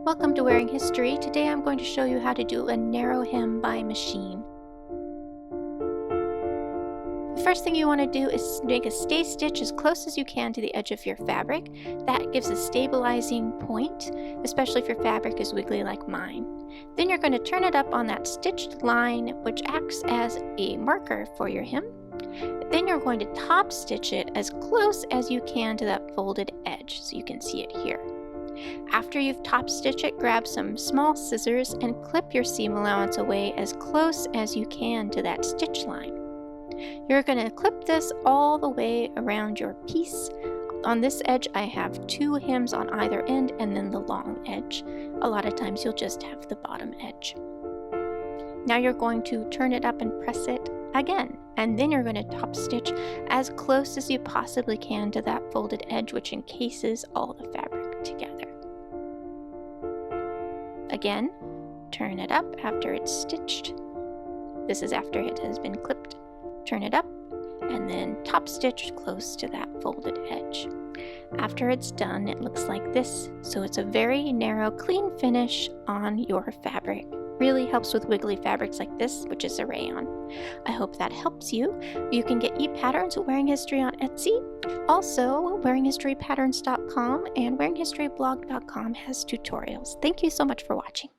Welcome to Wearing History. Today I'm going to show you how to do a narrow hem by machine. The first thing you want to do is make a stay stitch as close as you can to the edge of your fabric. That gives a stabilizing point, especially if your fabric is wiggly like mine. Then you're going to turn it up on that stitched line, which acts as a marker for your hem. Then you're going to top stitch it as close as you can to that folded edge, so you can see it here. After you've top stitched it, grab some small scissors and clip your seam allowance away as close as you can to that stitch line. You're going to clip this all the way around your piece. On this edge I have two hems on either end and then the long edge. A lot of times you'll just have the bottom edge. Now you're going to turn it up and press it again, and then you're going to top stitch as close as you possibly can to that folded edge, which encases all the fabric together. Again, turn it up after it's stitched. This is after it has been clipped. Turn it up and then top stitch close to that folded edge. After it's done, it looks like this. So it's a very narrow, clean finish on your fabric. Really helps with wiggly fabrics like this, which is a rayon. I hope that helps you. You can get e-patterns at Wearing History on Etsy. Also, wearinghistorypatterns.com and wearinghistoryblog.com has tutorials. Thank you so much for watching.